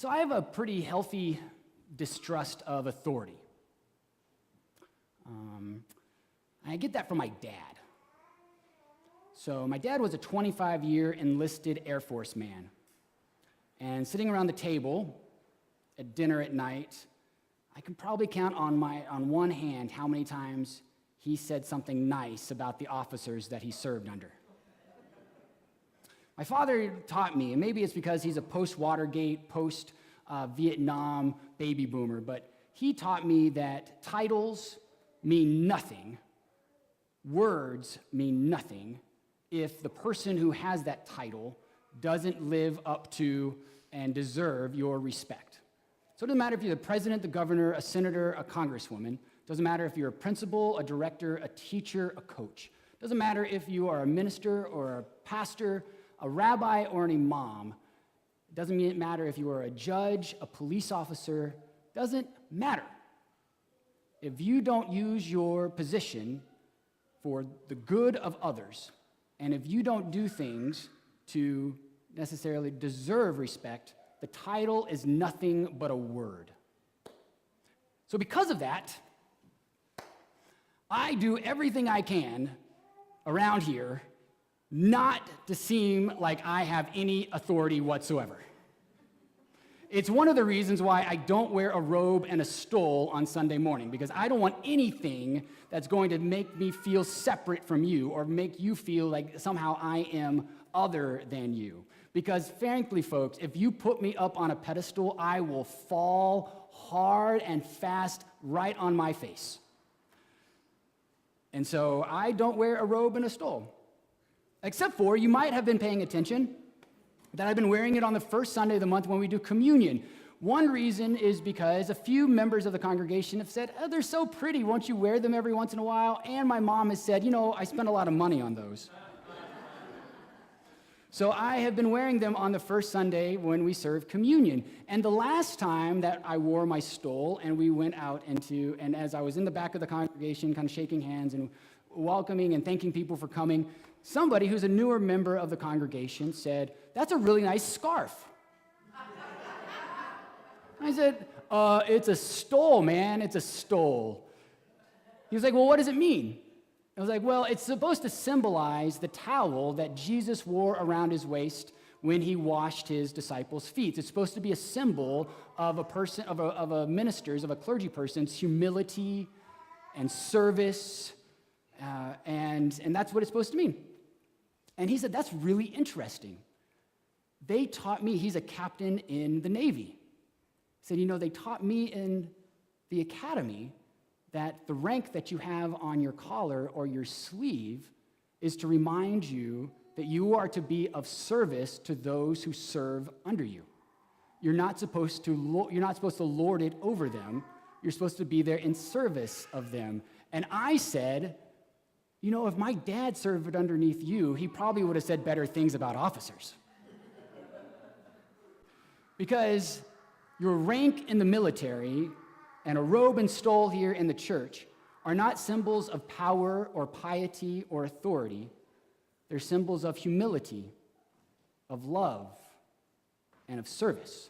So I have a pretty healthy distrust of authority. I get that from my dad. So my dad was a 25-year enlisted Air Force man. And sitting around the table at dinner at night, I can probably count on one hand how many times he said something nice about the officers that he served under. My father taught me, and maybe it's because he's a post-Watergate, post-Vietnam baby boomer, but he taught me that titles mean nothing, words mean nothing, if the person who has that title doesn't live up to and deserve your respect. So it doesn't matter if you're the president, the governor, a senator, a congresswoman. It doesn't matter if you're a principal, a director, a teacher, a coach. It doesn't matter if you are a minister or a pastor, a rabbi or an imam. It doesn't matter if you are a judge, a police officer. It doesn't matter. If you don't use your position for the good of others, and if you don't do things to necessarily deserve respect, the title is nothing but a word. So because of that, I do everything I can around here not to seem like I have any authority whatsoever. It's one of the reasons why I don't wear a robe and a stole on Sunday morning, because I don't want anything that's going to make me feel separate from you or make you feel like somehow I am other than you. Because frankly, folks, if you put me up on a pedestal, I will fall hard and fast right on my face. And so I don't wear a robe and a stole. Except for, you might have been paying attention, that I've been wearing it on the first Sunday of the month when we do communion. One reason is because a few members of the congregation have said, oh, they're so pretty, won't you wear them every once in a while? And my mom has said, I spend a lot of money on those. So I have been wearing them on the first Sunday when we serve communion. And the last time that I wore my stole and we went out and as I was in the back of the congregation, kind of shaking hands and welcoming and thanking people for coming, somebody who's a newer member of the congregation said, that's a really nice scarf. I said, it's a stole, man, it's a stole. He was like, well, what does it mean? I was like, well, it's supposed to symbolize the towel that Jesus wore around his waist when he washed his disciples' feet. It's supposed to be a symbol of a person, of a minister's, of a clergy person's humility and service, and that's what it's supposed to mean. And he said, that's really interesting. They taught me, he's a captain in the Navy. He said, they taught me in the academy that the rank that you have on your collar or your sleeve is to remind you that you are to be of service to those who serve under you. You're not supposed to lord it over them. You're supposed to be there in service of them. And I said, if my dad served underneath you, he probably would have said better things about officers. Because your rank in the military and a robe and stole here in the church are not symbols of power or piety or authority. They're symbols of humility, of love, and of service.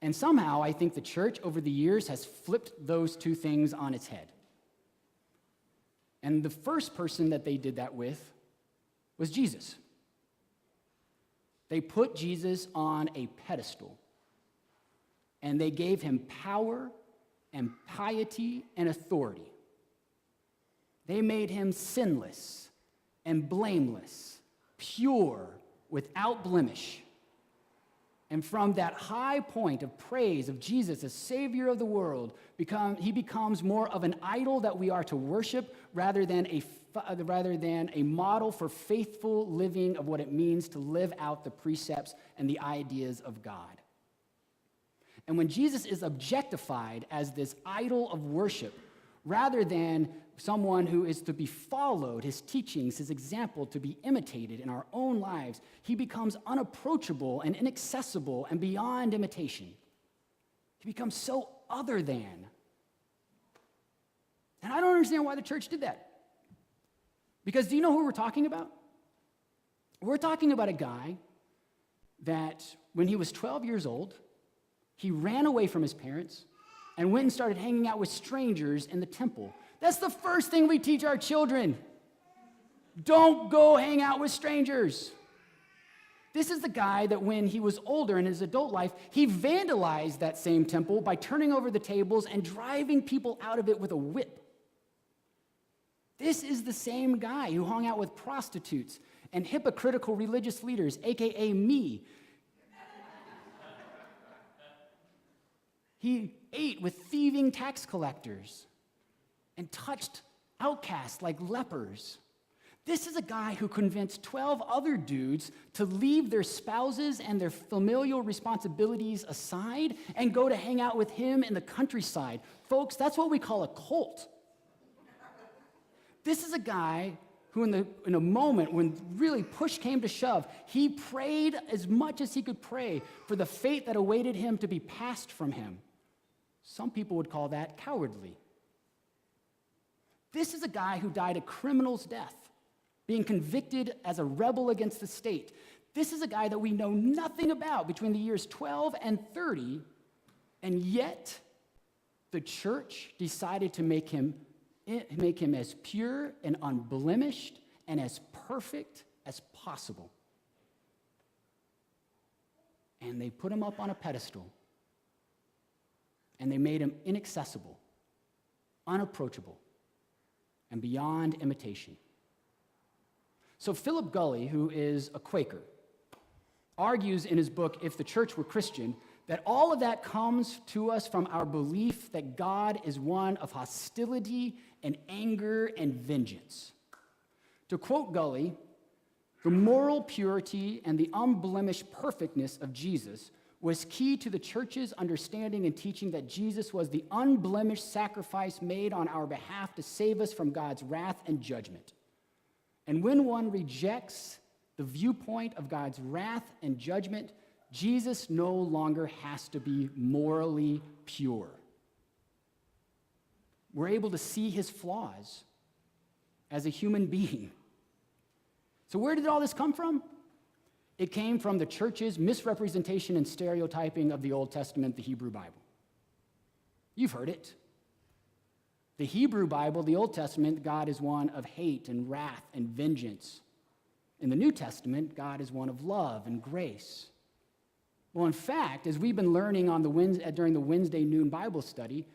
And somehow I think the church over the years has flipped those two things on its head. And the first person that they did that with was Jesus. They put Jesus on a pedestal, and they gave him power and piety and authority. They made him sinless and blameless, pure, without blemish. And from that high point of praise of Jesus as Savior of the world, he becomes more of an idol that we are to worship rather than a model for faithful living of what it means to live out the precepts and the ideas of God. And when Jesus is objectified as this idol of worship, rather than someone who is to be followed, his teachings, his example to be imitated in our own lives, he becomes unapproachable and inaccessible and beyond imitation. He becomes so other than. And I don't understand why the church did that. Because do you know who we're talking about? We're talking about a guy that when he was 12 years old, he ran away from his parents and went and started hanging out with strangers in the temple. That's the first thing we teach our children. Don't go hang out with strangers. This is the guy that when he was older in his adult life, he vandalized that same temple by turning over the tables and driving people out of it with a whip. This is the same guy who hung out with prostitutes and hypocritical religious leaders, aka me. He ate with thieving tax collectors and touched outcasts like lepers. This is a guy who convinced 12 other dudes to leave their spouses and their familial responsibilities aside and go to hang out with him in the countryside. Folks, that's what we call a cult. This is a guy who in a moment when really push came to shove, he prayed as much as he could pray for the fate that awaited him to be passed from him. Some people would call that cowardly. This is a guy who died a criminal's death, being convicted as a rebel against the state. This is a guy that we know nothing about between the years 12 and 30, and yet the church decided to make him as pure and unblemished and as perfect as possible. And they put him up on a pedestal, and they made him inaccessible, unapproachable, and beyond imitation. So Philip Gulley, who is a Quaker, argues in his book, If the Church Were Christian, that all of that comes to us from our belief that God is one of hostility and anger and vengeance. To quote Gulley, the moral purity and the unblemished perfectness of Jesus was key to the church's understanding and teaching that Jesus was the unblemished sacrifice made on our behalf to save us from God's wrath and judgment. And when one rejects the viewpoint of God's wrath and judgment, Jesus no longer has to be morally pure. We're able to see his flaws as a human being. So where did all this come from? It came from the church's misrepresentation and stereotyping of the Old Testament, the Hebrew Bible. You've heard it. The Hebrew Bible, the Old Testament, God is one of hate and wrath and vengeance. In the New Testament, God is one of love and grace. Well, in fact, as we've been learning on during the Wednesday noon Bible study,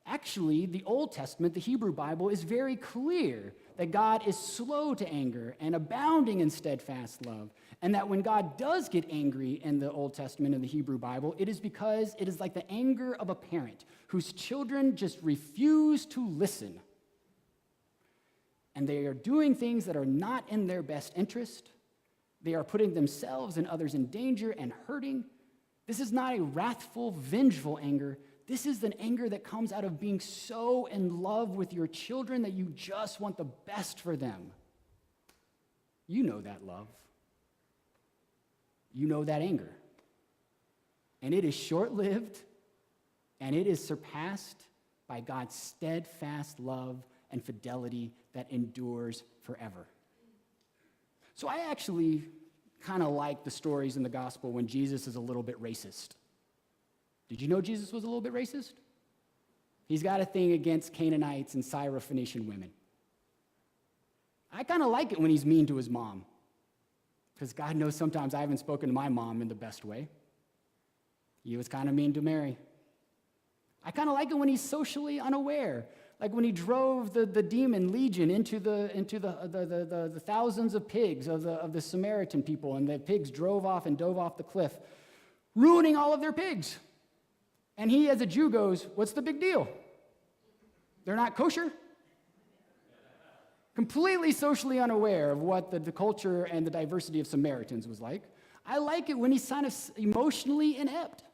actually, the Old Testament, the Hebrew Bible, is very clear that God is slow to anger and abounding in steadfast love, and that when God does get angry in the Old Testament and the Hebrew Bible, it is because it is like the anger of a parent whose children just refuse to listen. And they are doing things that are not in their best interest. They are putting themselves and others in danger and hurting. This is not a wrathful, vengeful anger. This is an anger that comes out of being so in love with your children that you just want the best for them. You know that love. You know that anger. And it is short-lived, and it is surpassed by God's steadfast love and fidelity that endures forever. So I actually kind of like the stories in the gospel when Jesus is a little bit racist. Did you know Jesus was a little bit racist? He's got a thing against Canaanites and Syrophoenician women. I kind of like it when he's mean to his mom, because God knows sometimes I haven't spoken to my mom in the best way. He was kind of mean to Mary. I kind of like it when he's socially unaware, like when he drove the demon legion into the thousands of pigs of the Samaritan people, and the pigs drove off and dove off the cliff, ruining all of their pigs. And he, as a Jew, goes, "What's the big deal? They're not kosher?" Completely socially unaware of what the culture and the diversity of Samaritans was like. I like it when he's kind of emotionally inept,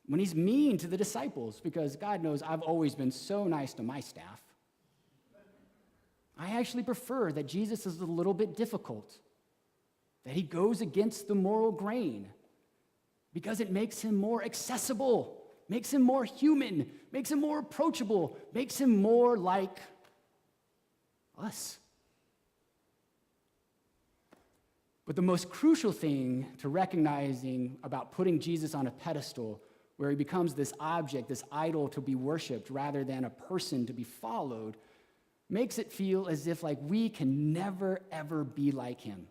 when he's mean to the disciples, because God knows I've always been so nice to my staff. I actually prefer that Jesus is a little bit difficult, that he goes against the moral grain, because it makes him more accessible, makes him more human, makes him more approachable, makes him more like us. But the most crucial thing to recognizing about putting Jesus on a pedestal where he becomes this object, this idol to be worshiped rather than a person to be followed, makes it feel as if like we can never, ever be like him.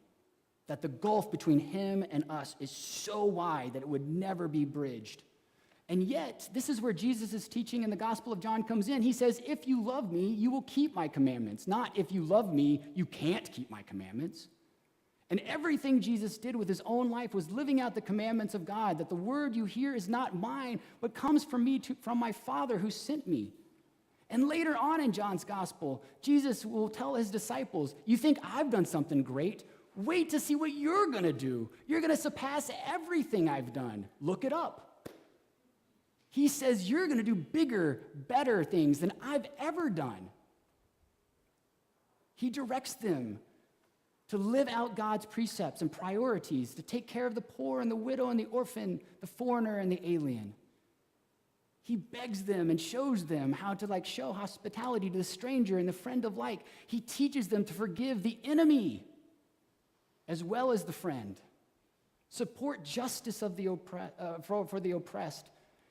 That the gulf between him and us is so wide that it would never be bridged. And yet, this is where Jesus' teaching in the Gospel of John comes in. He says, if you love me, you will keep my commandments. Not if you love me, you can't keep my commandments. And everything Jesus did with his own life was living out the commandments of God, that the word you hear is not mine, but comes from me, from my Father who sent me. And later on in John's Gospel, Jesus will tell his disciples, you think I've done something great? Wait to see what you're going to do. You're going to surpass everything I've done. Look it up. He says you're going to do bigger, better things than I've ever done. He directs them to live out God's precepts and priorities, to take care of the poor and the widow and the orphan, the foreigner and the alien. He begs them and shows them how to show hospitality to the stranger and the friend of like. He teaches them to forgive the enemy as well as the friend. Support justice of the for the oppressed.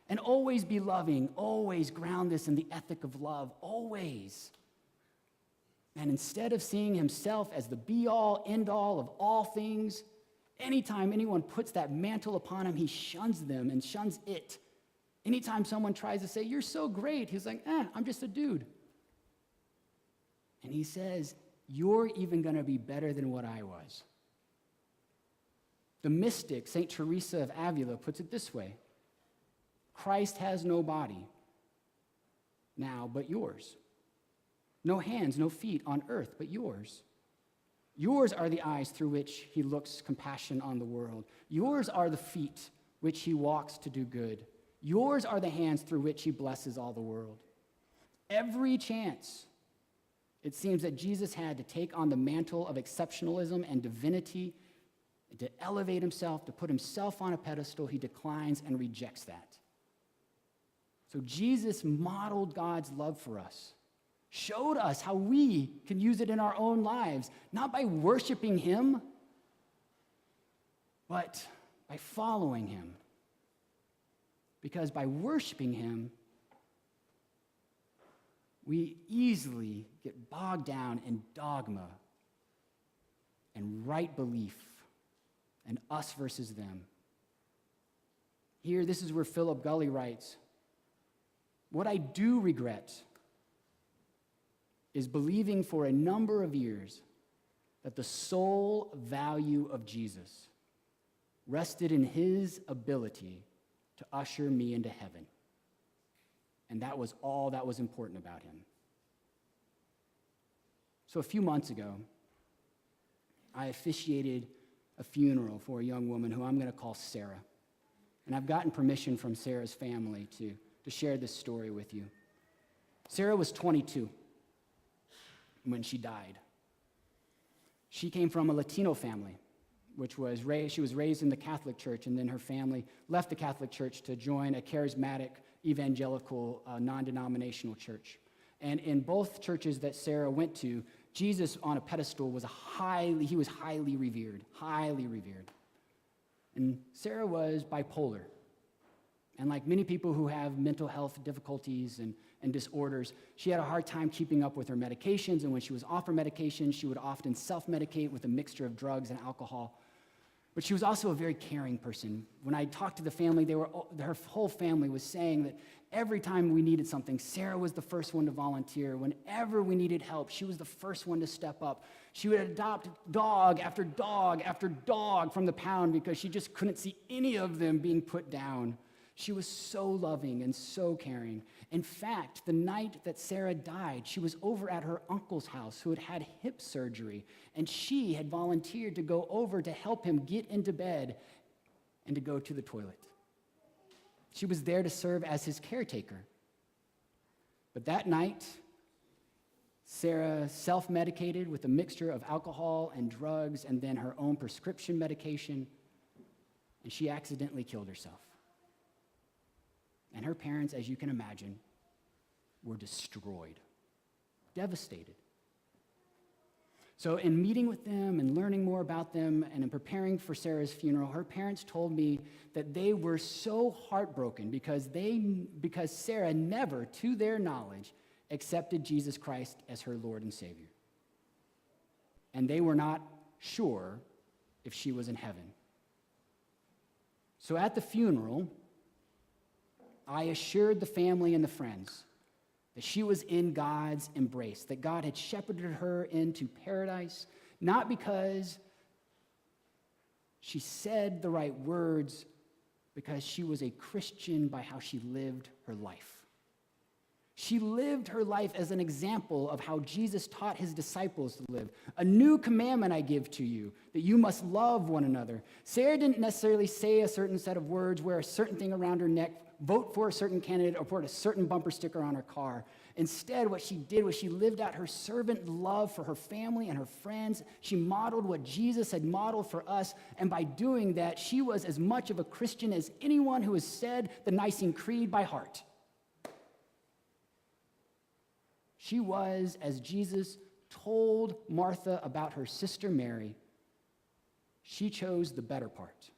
And always be loving, always ground this in the ethic of love, always. And instead of seeing himself as the be-all, end-all of all things, anytime anyone puts that mantle upon him, he shuns them and shuns it. Anytime someone tries to say, you're so great, he's like, I'm just a dude. And he says, you're even going to be better than what I was. The mystic, St. Teresa of Avila, puts it this way. Christ has no body now but yours. No hands, no feet on earth but yours. Yours are the eyes through which he looks compassion on the world. Yours are the feet which he walks to do good. Yours are the hands through which he blesses all the world. Every chance it seems that Jesus had to take on the mantle of exceptionalism and divinity, to elevate himself, to put himself on a pedestal, he declines and rejects that. So Jesus modeled God's love for us, showed us how we can use it in our own lives, not by worshiping him, but by following him. Because by worshiping him, we easily get bogged down in dogma and right belief and us versus them. Here, this is where Philip Gulley writes, what I do regret is believing for a number of years that the sole value of Jesus rested in his ability to usher me into heaven. And that was all that was important about him. So a few months ago, I officiated a funeral for a young woman who I'm going to call Sarah. And I've gotten permission from Sarah's family to share this story with you. Sarah was 22 when she died. She came from a Latino family, she was raised in the Catholic Church, and then her family left the Catholic Church to join a charismatic, evangelical, non-denominational church. And in both churches that Sarah went to, Jesus on a pedestal was highly revered. And Sarah was bipolar. And like many people who have mental health difficulties and disorders, she had a hard time keeping up with her medications, and when she was off her medication, she would often self-medicate with a mixture of drugs and alcohol. But she was also a very caring person. When I talked to the family, her whole family was saying that every time we needed something, Sarah was the first one to volunteer. Whenever we needed help, she was the first one to step up. She would adopt dog after dog after dog from the pound because she just couldn't see any of them being put down. She was so loving and so caring. In fact, the night that Sarah died, she was over at her uncle's house who had had hip surgery, and she had volunteered to go over to help him get into bed and to go to the toilet. She was there to serve as his caretaker. But that night, Sarah self-medicated with a mixture of alcohol and drugs and then her own prescription medication, and she accidentally killed herself. And her parents, as you can imagine, were destroyed, devastated. So in meeting with them and learning more about them and in preparing for Sarah's funeral, her parents told me that they were so heartbroken because Sarah never, to their knowledge, accepted Jesus Christ as her Lord and Savior. And they were not sure if she was in heaven. So at the funeral, I assured the family and the friends that she was in God's embrace, that God had shepherded her into paradise, not because she said the right words, because she was a Christian by how she lived her life. She lived her life as an example of how Jesus taught his disciples to live. A new commandment I give to you, that you must love one another. Sarah didn't necessarily say a certain set of words, wear a certain thing around her neck, vote for a certain candidate, or put a certain bumper sticker on her car. Instead, what she did was she lived out her servant love for her family and her friends. She modeled what Jesus had modeled for us, and by doing that, she was as much of a Christian as anyone who has said the Nicene Creed by heart. She was, as Jesus told Martha about her sister Mary, she chose the better part.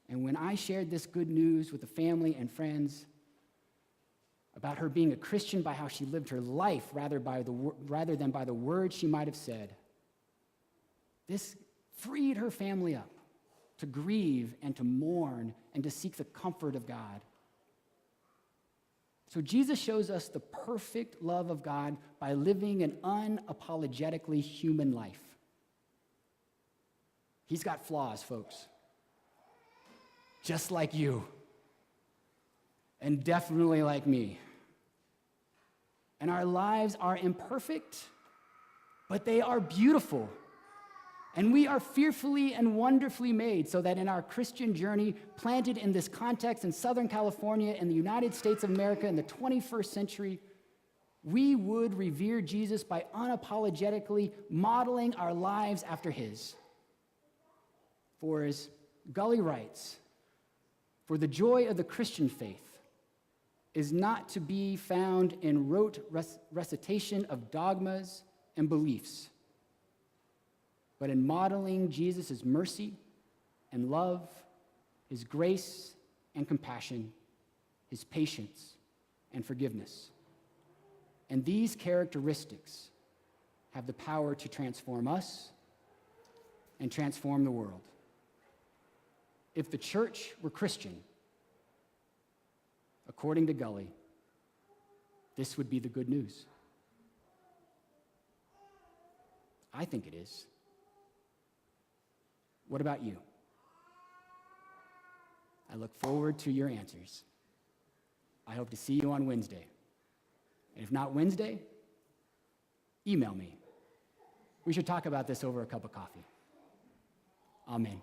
And when I shared this good news with the family and friends about her being a Christian by how she lived her life rather than by the words she might have said, this freed her family up to grieve and to mourn and to seek the comfort of God. So Jesus shows us the perfect love of God by living an unapologetically human life. He's got flaws, folks. Just like you. And definitely like me. And our lives are imperfect, but they are beautiful. And we are fearfully and wonderfully made so that in our Christian journey, planted in this context in Southern California in the United States of America in the 21st century, we would revere Jesus by unapologetically modeling our lives after his. For as Gulley writes, for the joy of the Christian faith is not to be found in rote recitation of dogmas and beliefs, but in modeling Jesus' mercy and love, his grace and compassion, his patience and forgiveness. And these characteristics have the power to transform us and transform the world. If the church were Christian, according to Gulley, this would be the good news. I think it is. What about you? I look forward to your answers. I hope to see you on Wednesday. And if not Wednesday, email me. We should talk about this over a cup of coffee. Amen.